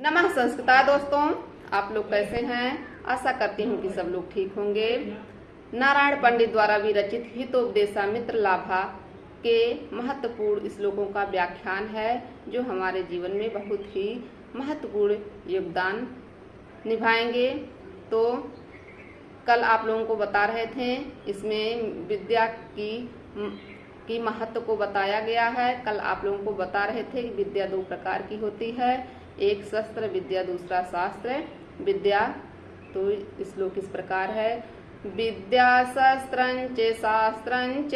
नमः संस्कृता दोस्तों, आप लोग कैसे हैं। आशा करती हूँ कि सब लोग ठीक होंगे। नारायण पंडित द्वारा विरचित हितोपदेशामित्र लाभा के महत्वपूर्ण श्लोकों का व्याख्यान है, जो हमारे जीवन में बहुत ही महत्वपूर्ण योगदान निभाएंगे। तो कल आप लोगों को बता रहे थे, इसमें विद्या की महत्व को बताया गया है। कल आप लोगों को बता रहे थे कि विद्या दो प्रकार की होती है, एक शस्त्र विद्या, दूसरा शास्त्र विद्या। तो श्लोक इस प्रकार है, विद्या शस्त्रंच शास्त्रंच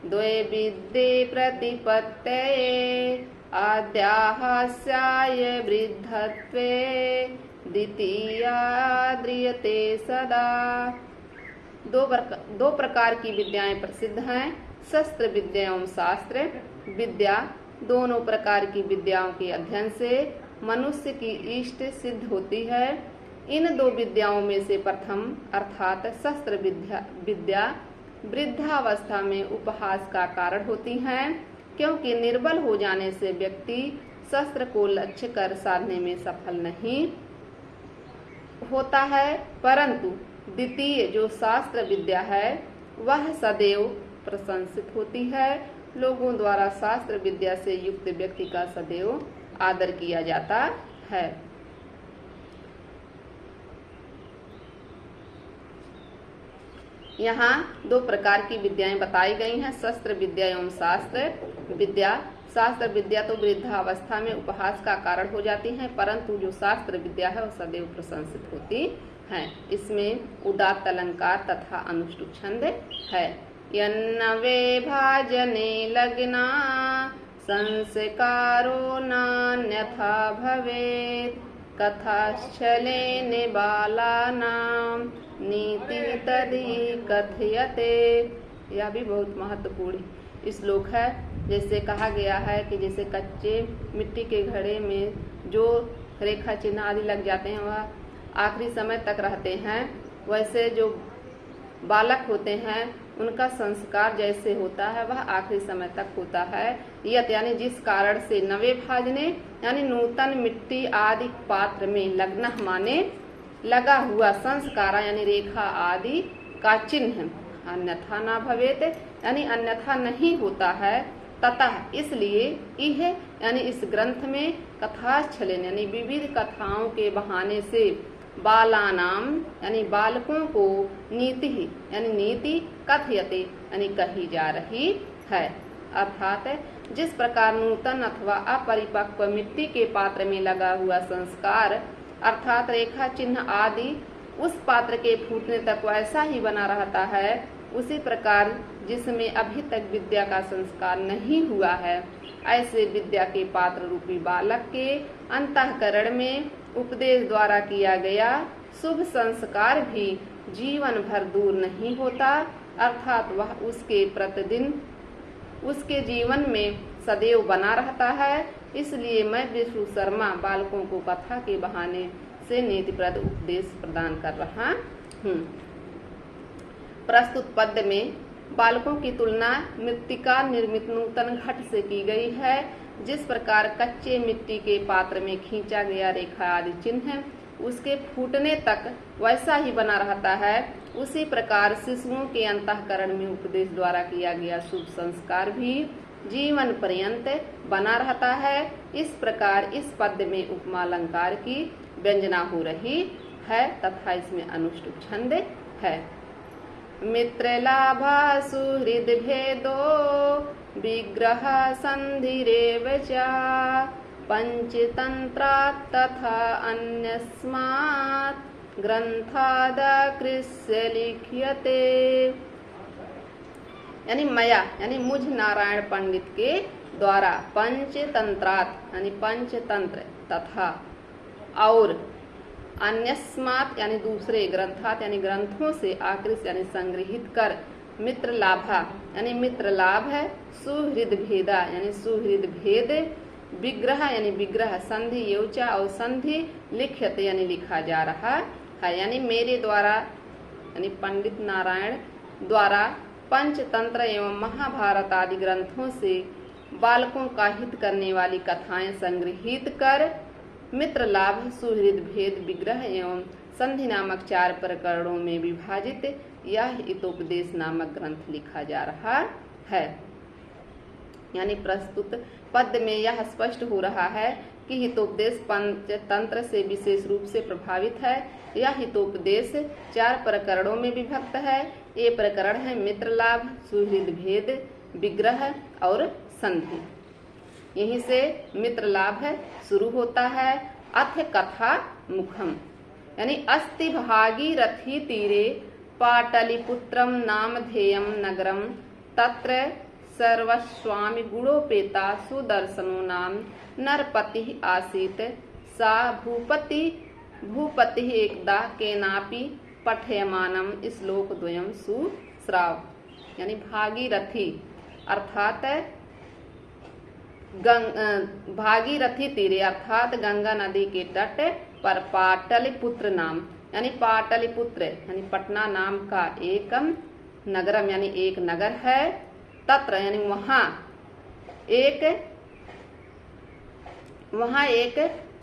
द्वे विद्ये प्रतिपत्तये आद्याहास्याय वृद्धत्वे द्वितीया द्रियते सदा। दो प्रकार की विद्याएं प्रसिद्ध हैं, शस्त्र विद्या एवं शास्त्र विद्या। दोनों प्रकार की विद्याओं के अध्ययन से मनुष्य की इष्ट सिद्ध होती है। इन दो विद्याओं में से प्रथम अर्थात शस्त्र विद्या वृद्धावस्था में उपहास का कारण होती हैं, क्योंकि निर्बल हो जाने से व्यक्ति शस्त्र को लक्ष्य कर साधने में सफल नहीं होता है। परंतु द्वितीय जो शास्त्र विद्या है वह सदैव प्रशंसित होती है। लोगों द्वारा शास्त्र विद्या से युक्त व्यक्ति का सदैव आदर किया जाता है। यहाँ दो प्रकार की विद्याएं बताई गई हैं, शस्त्र विद्या एवं शास्त्र विद्या। शास्त्र विद्या तो वृद्धावस्था में उपहास का कारण हो जाती है, परंतु जो शास्त्र विद्या है वह सदैव प्रशंसित होती है। इसमें उदात्त अलंकार तथा अनुष्टुप छंद है। यन्नवे भाजने लग्ना संस्कारो नान्यथा भवेत् कथाश्चलेन बालानां नीति तदि कथयते। यह भी बहुत महत्वपूर्ण श्लोक है। जैसे कहा गया है कि जैसे कच्चे मिट्टी के घड़े में जो रेखा चिन्ह आदि लग जाते हैं वह आखिरी समय तक रहते हैं, वैसे जो बालक होते हैं उनका संस्कार जैसे होता है वह आखिरी समय तक होता है। यत यानी जिस कारण से नवे भाजने यानी नूतन मिट्टी आदि पात्र में लग्न माने लगा हुआ, संस्कारा यानी रेखा आदि का चिन्ह, अन्यथा ना भवेत यानी अन्यथा नहीं होता है। तथा इसलिए यह यानी इस ग्रंथ में कथाश्चलन यानी विविध कथाओं के बहाने से बालानाम यानी बालकों को नीति यानी नीति कथयते यानी कही जा रही है। अर्थात जिस प्रकार नूतन अथवा अपरिपक्व मिट्टी के पात्र में लगा हुआ संस्कार अर्थात रेखा चिन्ह आदि उस पात्र के फूटने तक वैसा ही बना रहता है, उसी प्रकार जिसमें अभी तक विद्या का संस्कार नहीं हुआ है, ऐसे विद्या के पात्र रूपी बालक के अंतःकरण में उपदेश द्वारा किया गया शुभ संस्कार भी जीवन भर दूर नहीं होता, अर्थात वह उसके प्रतिदिन उसके जीवन में सदैव बना रहता है। इसलिए मैं विष्णु शर्मा बालकों को कथा के बहाने से नीतिप्रद उपदेश प्रदान कर रहा हूँ। प्रस्तुत पद्य में बालकों की तुलना मृत्तिका निर्मित नूतन घट से की गई है। जिस प्रकार कच्चे मिट्टी के पात्र में खींचा गया रेखा आदि चिन्ह उसके फूटने तक वैसा ही बना रहता है, उसी प्रकार शिशुओं के अंतःकरण में उपदेश द्वारा किया गया शुभ संस्कार भी जीवन पर्यंत बना रहता है। इस प्रकार इस पद्य में उपमा अलंकार की व्यंजना हो रही है तथा इसमें अनुष्टुप छंद है। मित्रलाभा सुहृद भेदो विग्रह संधिरेव च पंचतंत्रात् तथा अन्यस्मात् ग्रंथादकृस्य लिख्यते। यानी मया यानी मुझ नारायण पंडित के द्वारा पंचतंत्रात् यानी पंचतंत्र तथा और अन्यस्मात् यानी दूसरे ग्रंथात यानी ग्रंथों से आकृष्ट यानी संग्रहित कर मित्र लाभा यानी मित्र लाभ है, सुहृद भेदा यानी सुहृद भेद, विग्रह यानी विग्रह, संधि योचा और संधि लिख्यते यानी लिखा जा रहा है। यानी मेरे द्वारा यानी पंडित नारायण द्वारा पंचतंत्र एवं महाभारत आदि ग्रंथों से बालकों का हित करने वाली कथाएं संग्रहित कर मित्र लाभ, सुहृद भेद, विग्रह एवं संधि नामक 4 प्रकरणों में विभाजित यह हितोपदेश नामक ग्रंथ लिखा जा रहा है। यानी प्रस्तुत पद में यह स्पष्ट हो रहा है कि हितोपदेश पंचतंत्र से विशेष रूप से प्रभावित है। यह हितोपदेश 4 प्रकरणों में विभक्त है। ये प्रकरण है मित्र लाभ, सुहृद भेद, विग्रह और संधि। यहीं से मित्र लाभ शुरू होता है। अथ कथा मुखम, यानी अस्ति भागीरथी तीरे पाटलिपुत्रम नामधेयम नगरम तत्र सर्वस्वामी गुणोपेता सुदर्शनो नाम नरपति आसीत सा भूपति एकदा केनापि पठयमानम श्लोक द्वयम सुश्राव। यानी भागीरथी अर्थात भागीरथी तीरे अर्थात गंगा नदी के तट पर पाटलिपुत्र नाम यानी पाटलिपुत्र यानी पटना नाम का एक नगरम यानी एक नगर है। तत्र यानी वहाँ एक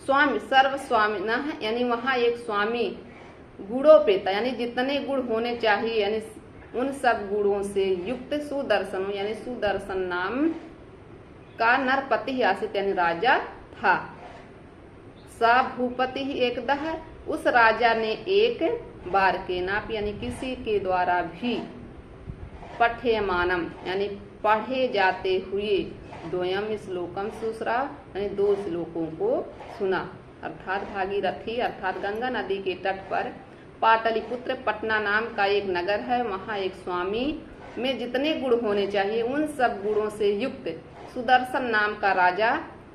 स्वामी सर्वस्वामी न यानी वहाँ एक स्वामी गुणोपेता यानी जितने गुण होने चाहिए यानी उन सब गुणों से युक्त सुदर्शन यानी सुदर्शन नाम का नरपति आसित यानी राजा था। सा भूपति एकदह उस राजा ने एक बार के नाप यानी किसी के द्वारा भी पठ्यमानम यानी पढ़े जाते हुए द्वयम श्लोकम सुश्राव यानी 2 श्लोकों को सुना। अर्थात भागीरथी अर्थात गंगा नदी के तट पर पाटलिपुत्र पटना नाम का एक नगर है। वहाँ एक स्वामी में जितने गुण होने चाहिए उन सब गुणों से युक्त सुदर्शन नाम का राजा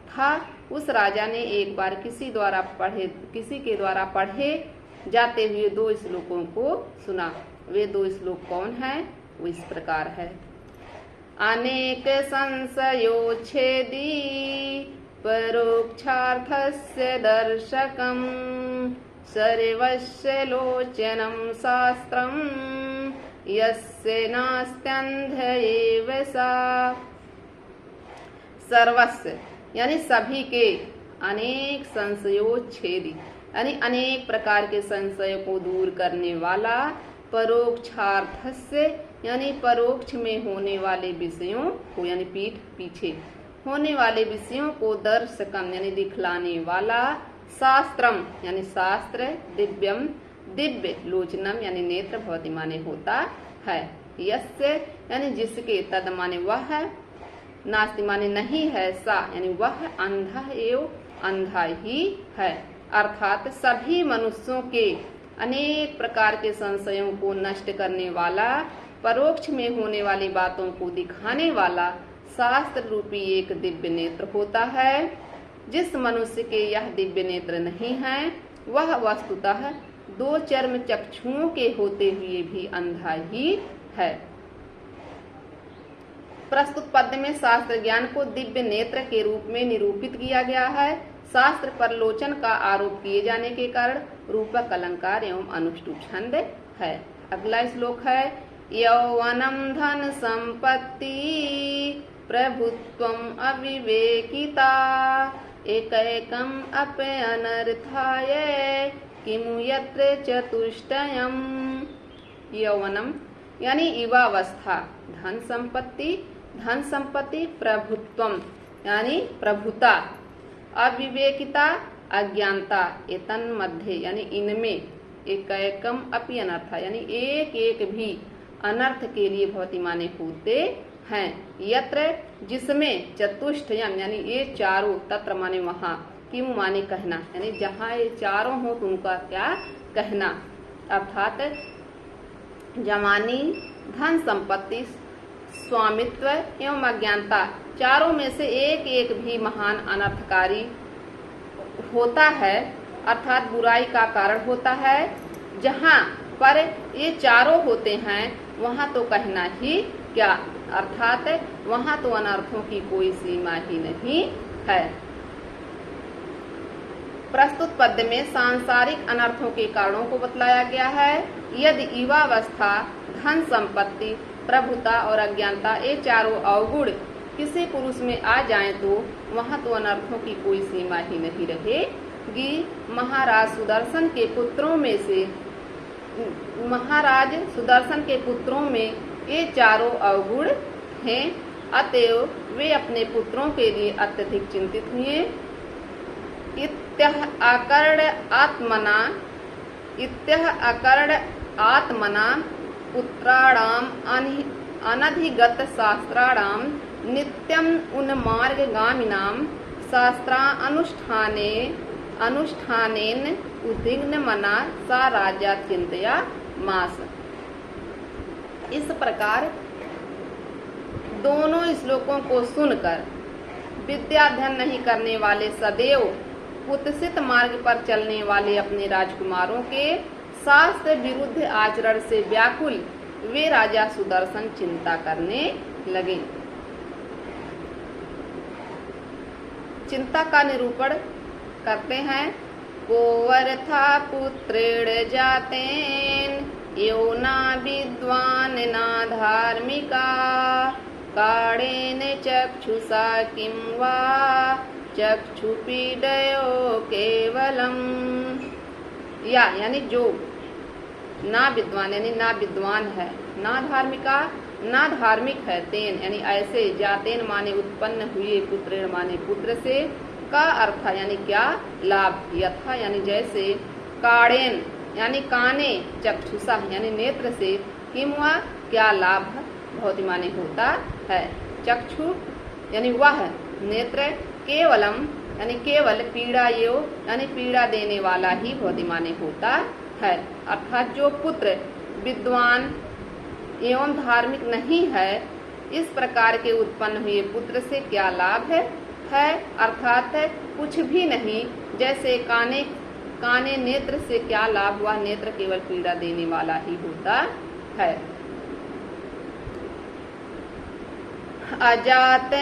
था। उस राजा ने एक बार किसी के द्वारा पढ़े जाते हुए 2 श्लोकों को सुना। वे 2 श्लोक कौन हैं? वो इस प्रकार है। अनेक संशयोच्छेदी परोक्षार्थस्य दर्शकम सर्वस्य लोचनम शास्त्रम यस्य नास्त्यन्ध एव सा। सर्वस्य यानी सभी के, अनेक संशयोच्छेदी यानी अनेक प्रकार के संशय को दूर करने वाला, परोक्षार्थस्य यानी परोक्ष में होने वाले विषयों को यानी पीछे होने वाले विषयों को दर्शकम यानी दिखलाने वाला, शास्त्रम यानी शास्त्र, दिव्यम दिव्य, लोचनम यानी नेत्र भवति माने होता है, यस्य यानी जिसके, तद माने वह, नास्ति माने नहीं है, सा यानी वह अंधा एवं अंधा ही है। अर्थात सभी मनुष्यों के अनेक प्रकार के संशयों को नष्ट करने वाला, परोक्ष में होने वाली बातों को दिखाने वाला शास्त्र रूपी एक दिव्य नेत्र होता है। जिस मनुष्य के यह दिव्य नेत्र नहीं है वह वस्तुतः 2 चर्म चक्षुओं के होते हुए भी अंधा ही है। प्रस्तुत पद्य में शास्त्र ज्ञान को दिव्य नेत्र के रूप में निरूपित किया गया है। शास्त्र पर लोचन का आरोप किए जाने के कारण रूपक अलंकार एवं अनुष्टुप छंद है। अगला श्लोक है यौवनम धन संपत्ति प्रभुत्वम अविवेकिता एकैकम अप्यनर्थाय किमु यत्र चतुष्टयम्। यौवनम यानी युवावस्था, धन संपत्ति, प्रभुत्वम यानी प्रभुता, अविवेकिता अज्ञानता, एतन मध्य यानी इनमें, एकैकम अपि अनर्था यानी एक एक भी अनर्थ के लिए भवति माने होते हैं। यत्र जिसमें, चतुष्टयम यानी ये चारों, तत्र माने वहाँ, किम माने कहना यानी जहाँ ये चारों हो तो उनका क्या कहना। अर्थात जवानी, धन संपत्ति, स्वामित्व एवं अज्ञानता, चारों में से एक एक भी महान अनर्थकारी होता है, अर्थात बुराई का कारण होता है। जहाँ पर ये चारों होते हैं वहाँ तो कहना ही क्या, अर्थात वहाँ तो अनर्थों की कोई सीमा ही नहीं है। प्रस्तुत पद्य में सांसारिक अनर्थों के कारणों को बतलाया गया है। यदि युवावस्था, धन संपत्ति, प्रभुता और अज्ञानता ये चारों अवगुण किसी पुरुष में आ जाएं तो वहाँ तो अनर्थों की कोई सीमा ही नहीं कि महाराज सुदर्शन के पुत्रों में से महाराज सुदर्शन के पुत्रों में ये चारों अवगुण हैं, अतएव वे अपने पुत्रों के लिए अत्यधिक चिंतित हुए। इत्यह अकर्ण आत्मना पुत्राणाम अनधिगत शास्त्राणाम नित्यम उन्मार्गगामिनां शास्त्रानुष्ठानेन उद्विग्न मना सा राजा चिंतया मास। इस प्रकार दोनों श्लोकों को सुनकर विद्या अध्ययन नहीं करने वाले, सदैव कुत्सित मार्ग पर चलने वाले अपने राजकुमारों के शास्त्र विरुद्ध आचरण से व्याकुल वे राजा सुदर्शन चिंता करने लगे। चिंता का निरूपण करते हैं। कोवर्था पुत्रेण जातेन यो न विद्वान न धार्मिका काणेन चक्षुषा किं वा चक्षुपीडयो केवलम। यानी जो ना विद्वान यानी ना विद्वान है, ना धार्मिका ना धार्मिक है, तेन यानी ऐसे, जातेन माने उत्पन्न हुए, पुत्रेण माने पुत्र से, का अर्थ यानी क्या, लाभ, यथा यानी जैसे, काणेन यानी काने, चक्षुषा यानी नेत्र से, किंवा क्या लाभ, भौति माने होता है, चक्षु यानी वह नेत्र, केवलम यानी केवल, पीड़ा यो यानी पीड़ा देने वाला ही भौति माने होता है। अर्थात जो पुत्र विद्वान एवं धार्मिक नहीं है, इस प्रकार के उत्पन्न हुए पुत्र से क्या लाभ है अर्थात कुछ भी नहीं। जैसे काने नेत्र से क्या लाभ हुआ, नेत्र केवल पीड़ा देने वाला ही होता है। अजात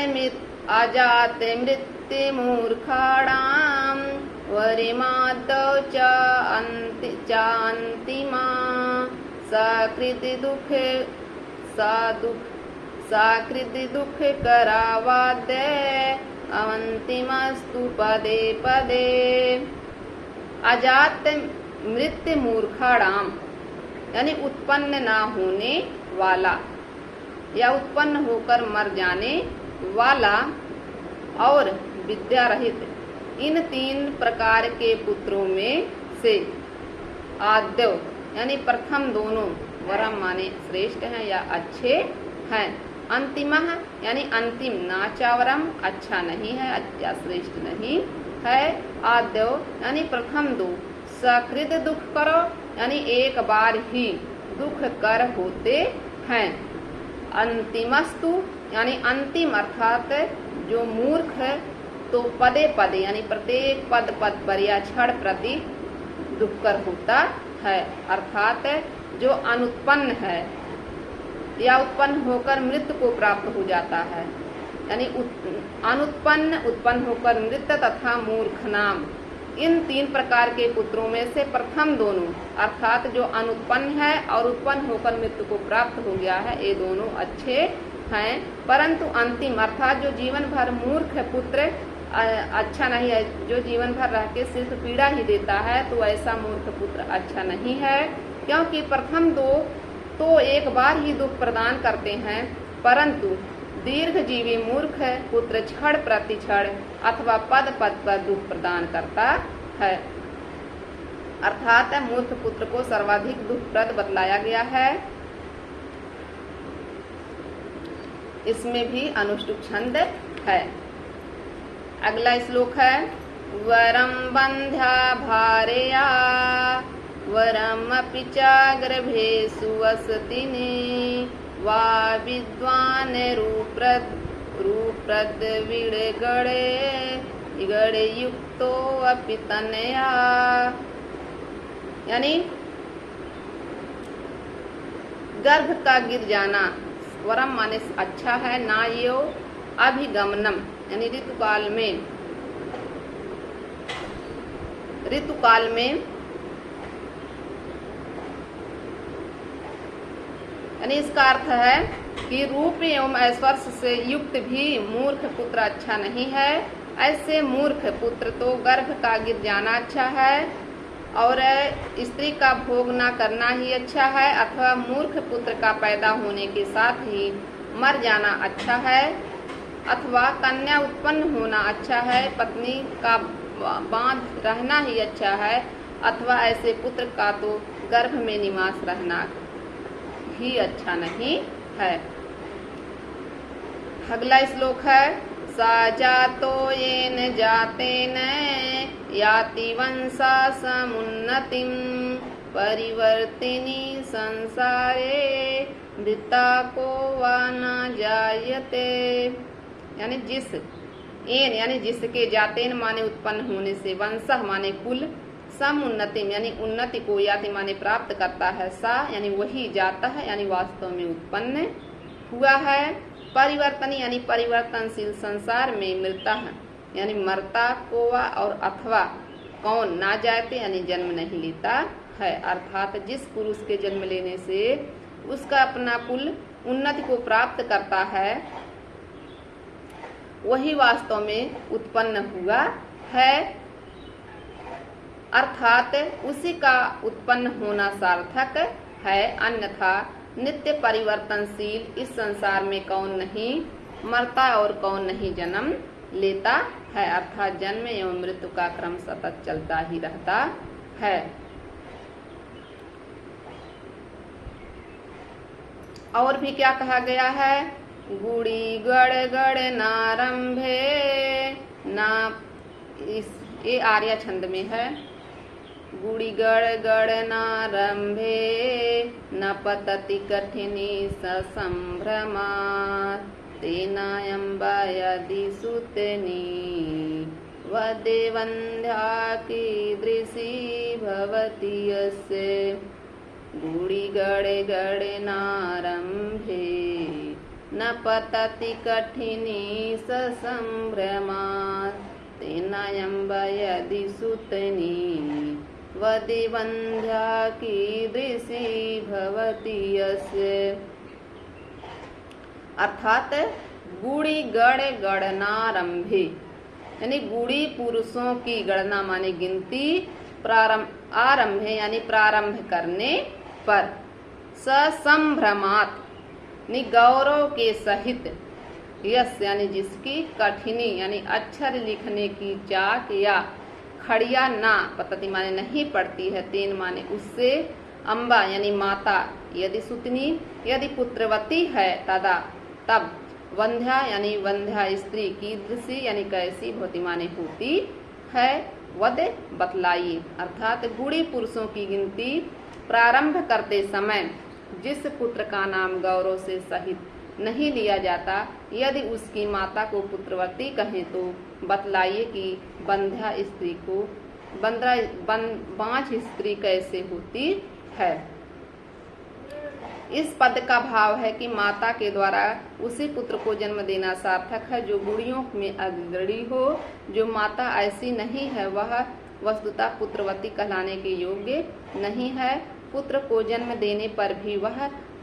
मृत्यु मूर्खाणाम वरिमादौ चान्तिमा साकृति दुख करावादे अवंतिमस्तु पदे पदे। अजात मृत्यु मूर्खाणाम यानी उत्पन्न ना होने वाला या उत्पन्न होकर मर जाने वाला और विद्या रहित, इन 3 प्रकार के पुत्रों में से आद्य यानी प्रथम दोनों, वरम माने श्रेष्ठ हैं या अच्छे हैं, अंतिमः यानी अंतिम, नाचावरम अच्छा नहीं है या श्रेष्ठ नहीं है, आद्यो यानी प्रथम 2, सकृत दुख करो यानी एक बार ही दुख कर होते हैं, अंतिमस्तु यानी अंतिम अर्थात जो मूर्ख है तो पदे पदे यानी प्रत्येक पद पर या क्षण प्रति दुख कर होता है, अर्थात जो अनुत्पन्न है या उत्पन्न होकर मृत्यु को प्राप्त हो जाता है, यानी अनुत्पन्न, उत्पन्न होकर मृत तथा मूर्ख नाम, इन 3 प्रकार के पुत्रों में से प्रथम दोनों अर्थात जो अनुत्पन्न है और उत्पन्न होकर मृत्यु को प्राप्त हो गया है, ये दोनों अच्छे हैं, परंतु अंतिम अर्थात जो जीवन भर मूर्ख पुत्र अच्छा नहीं है, जो जीवन भर रह के सिर्फ पीड़ा ही देता है, तो ऐसा मूर्ख पुत्र अच्छा नहीं है, क्योंकि प्रथम 2 तो एक बार ही दुख प्रदान करते हैं, परंतु दीर्घजीवी मूर्ख पुत्र क्षण प्रति क्षण अथवा पद पर दुख प्रदान करता है, अर्थात मूर्ख पुत्र को सर्वाधिक दुखप्रद बतलाया गया है। इसमें भी अनुष्टुप छंद है। अगला श्लोक है, वरम बंध्या भार्या वरम अपि च गर्भे सुवसतिनी वा विद्वान रूप्रद विगड़े युक्तो अपि तनया। यानी गर्भ का गिर जाना, वरम माने अच्छा है, ना यो अभिगमनम यानी ऋतुकाल में यानी इसका अर्थ है कि रूप एवं ऐश्वर्य से युक्त भी मूर्ख पुत्र अच्छा नहीं है, ऐसे मूर्ख पुत्र तो गर्भ का गिर जाना अच्छा है और स्त्री का भोग न करना ही अच्छा है, अथवा मूर्ख पुत्र का पैदा होने के साथ ही मर जाना अच्छा है, अथवा कन्या उत्पन्न होना अच्छा है, पत्नी का बांध रहना ही अच्छा है, अथवा ऐसे पुत्र का तो गर्भ में निवास रहना ही अच्छा नहीं है। अगला श्लोक है सा जातो येन जातेन याति वंशा समुन्नतिं परिवर्तिनी संसारे वृत्ता को वा न जायते। यानी जिस एन यानी जिसके जातेन माने उत्पन्न होने से, वंशः माने कुल, समुन्नति यानी उन्नति को, याति माने प्राप्त करता है, सा यानी वही, जाता है यानी वास्तव में उत्पन्न हुआ है, परिवर्तन यानी परिवर्तनशील संसार में मिलता है यानी मरता, कोवा और अथवा कौन, ना जाते यानी जन्म नहीं लेता है। अर्थात जिस पुरुष के जन्म लेने से उसका अपना कुल उन्नति को प्राप्त करता है वही वास्तव में उत्पन्न हुआ है, अर्थात उसी का उत्पन्न होना सार्थक है। अन्यथा नित्य परिवर्तनशील इस संसार में कौन नहीं मरता और कौन नहीं जन्म लेता है, अर्थात जन्म एवं मृत्यु का क्रम सतत चलता ही रहता है। और भी क्या कहा गया है, गुड़ी गड़ गड़ नारंभे ना, ये आर्या छंद में है, गुड़ी गड़ गड़ नारंभे न पतति कठिनी ससंभ्रमा तेनायम्बा यदि सुतनी वदे वंध्या कीदृशी भवति यस्य गुड़ी गड़े गड़े नारंभे न पतति कठिनी ससंभ्रमा तेनायम्बा यदि सुतनी वदे वंध्या कीदृशी भवति यस्य। अर्थात गुड़ी गण गणनारंभे यानी गुड़ी पुरुषों की गणना माने गिनती, आरंभ यानी प्रारंभ करने पर, ससंभ्रमात यानी गौरव के सहित, यस यानी जिसकी, कठिनी यानी अक्षर लिखने की चाक या खड़िया ना पतति माने नहीं पड़ती है, तेन माने उससे, अम्बा यानी माता, यदि सुतनी यदि पुत्रवती है, तदा तब, वंध्या यानी वंध्या स्त्री, कीदृशी यानी कैसी, भवति माने होती है, वद बतलाइए। अर्थात गुड़ी पुरुषों की गिनती प्रारंभ करते समय जिस पुत्र का नाम गौरव से सहित नहीं लिया जाता, यदि उसकी माता को पुत्रवती कहें तो बतलाइए कि बंध्या स्त्री को बांझ स्त्री कैसे होती है। इस पद का भाव है कि माता के द्वारा उसी पुत्र को जन्म देना सार्थक है जो गुड़ियों में अग्रणी हो। जो माता ऐसी नहीं है वह वस्तुतः पुत्रवती कहलाने के योग्य नहीं है। पुत्र को जन्म देने पर भी वह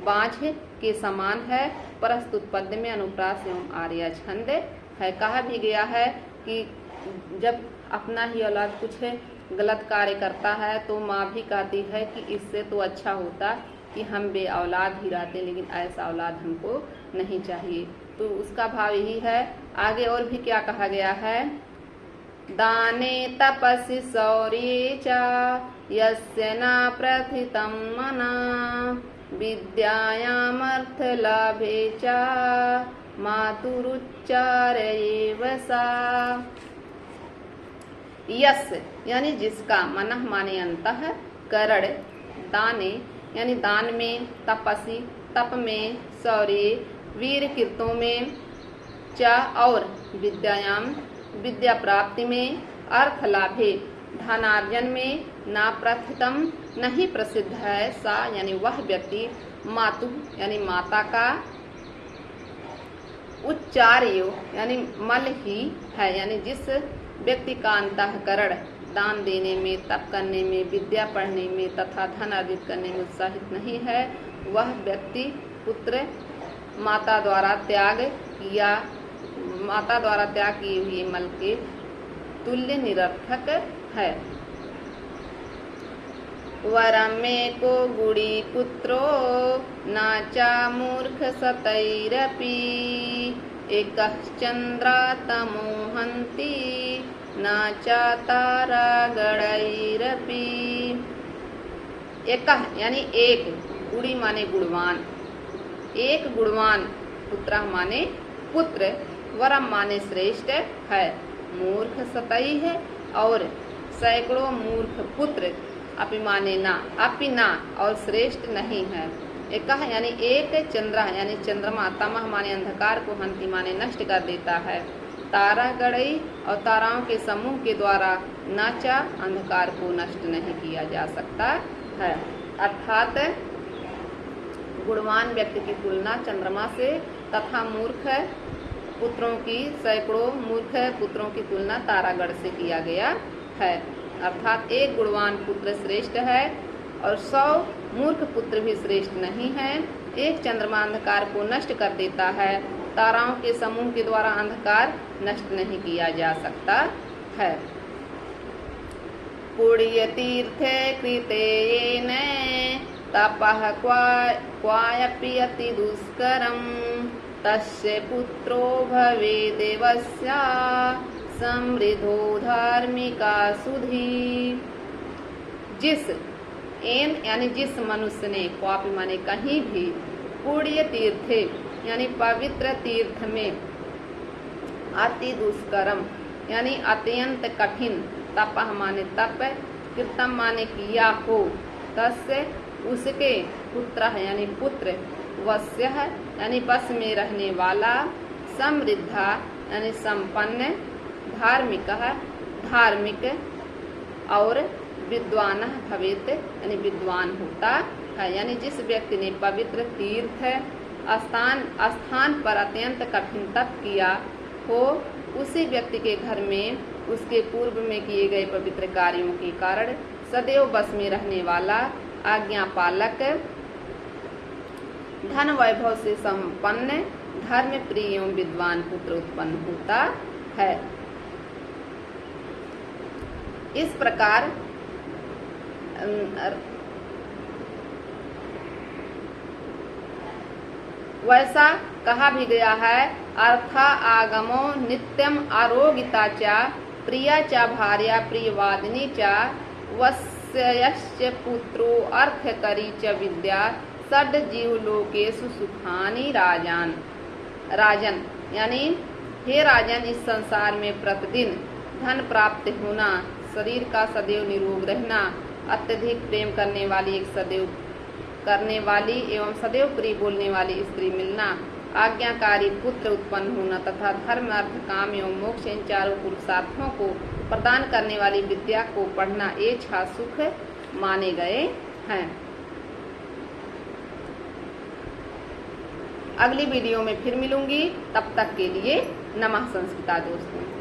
बांझ के समान है। प्रस्तुत पद में अनुप्रास एवं आर्या छंद है। कहा भी गया है कि जब अपना ही औलाद कुछ गलत कार्य करता है तो माँ भी कहती है कि इससे तो अच्छा होता कि हम बे औलाद ही रहते, लेकिन ऐसा औलाद हमको नहीं चाहिए। तो उसका भाव यही है। आगे और भी क्या कहा गया है, दाने तपसि शौर्ये च यस्य न प्रथितं मना विद्यायामर्थ लाभे च मातुरुच्चारयेव सा। यस यानी जिसका, मनः माने अंतः, करण दाने यानी दान में, तपसी तप में, शौर्य वीर कृतों में, च और विद्यायाम विद्या प्राप्ति में, अर्थ लाभे धनार्जन में, ना प्रथितम नहीं प्रसिद्ध है, सा यानी वह व्यक्ति, मातु यानी माता का, उच्चार्यो यानी मल ही है, यानी जिस व्यक्ति का अंतःकरण दान देने में, तप करने में, विद्या पढ़ने में तथा धन अर्जित करने में उत्साहित नहीं है, वह व्यक्ति पुत्र माता द्वारा त्याग या माता द्वारा त्याग किए हुए मल के तुल्य निरर्थक है। वरमे को गुड़ी पुत्रो नाचा मूर्ख सतैरपि एकः चंद्रातमो हन्ति नाचा तारा गणैरपि। एकः यानी एक, गुड़ी माने गुणवान, एक गुणवान, पुत्र माने पुत्र, वरम माने श्रेष्ठ है, मूर्ख सतई है और सैकड़ों मूर्ख पुत्र, अपि माने ना, अपि ना और श्रेष्ठ नहीं है। एकह यानी एक, चंद्र यानी चंद्रमा, तमह माने अंधकार को, हंति माने नष्ट कर देता है, तारा गड़ई और ताराओं के समूह के द्वारा नाचा अंधकार को नष्ट नहीं किया जा सकता है। अर्थात गुणवान व्यक्ति की तुलना चंद्रमा से तथा मूर्ख पुत्रों की, सैकड़ों मूर्ख पुत्रों की तुलना तारागढ़ से किया गया है। अर्थात एक गुणवान पुत्र श्रेष्ठ है और 100 मूर्ख पुत्र भी श्रेष्ठ नहीं है। एक चंद्रमा अंधकार को नष्ट कर देता है, ताराओं के समूह के द्वारा अंधकार नष्ट नहीं किया जा सकता है। पुण्य तीर्थे कृते येन तपः क्वायपि अति दुष्करं तस्य पुत्रो भवेत् देवस्य समृद्धो धार्मिका सुधी। जिस एन यानी जिस मनुष्य ने, क्वापि माने कहीं भी, पुण्य तीर्थे यानी पवित्र तीर्थ में, अति दुष्करम यानी अत्यंत कठिन, तपः माने तप, कृतम माने किया हो, तस्य उसके, पुत्र यानी पुत्र, वस्य यानी बस में रहने वाला, समृद्धा यानी संपन्न, धार्मिक धार्मिक और विद्वान भवेत यानी विद्वान होता है। यानी जिस व्यक्ति ने पवित्र तीर्थ स्थान पर अत्यंत कठिन तप किया हो, उसी व्यक्ति के घर में उसके पूर्व में किए गए पवित्र कार्यों के कारण सदैव बस में रहने वाला, आज्ञा पालक, धन वैभव से संपन्न, धर्म प्रिय एवं विद्वान पुत्र उत्पन्न होता है। इस प्रकार वैसा कहा भी गया है, अर्था आगमो नित्यम आरोगिता च प्रिया च भार्या प्रियवादिनी च वस्यश्च पुत्रो अर्थकरी च विद्या षड जीव लोकेषु सुखानि राजन यानी हे राजन, इस संसार में प्रतिदिन धन प्राप्त होना, शरीर का सदैव निरोग रहना, अत्यधिक प्रेम करने वाली, एक सदैव करने वाली एवं सदैव प्रिय बोलने वाली स्त्री मिलना, आज्ञाकारी पुत्र उत्पन्न होना तथा धर्म अर्थ काम एवं मोक्ष इन चारों पुरुषार्थों को प्रदान करने वाली विद्या को पढ़ना, ये 6 सुख माने गए हैं। अगली वीडियो में फिर मिलूंगी, तब तक के लिए नमः संस्कृता दोस्तों।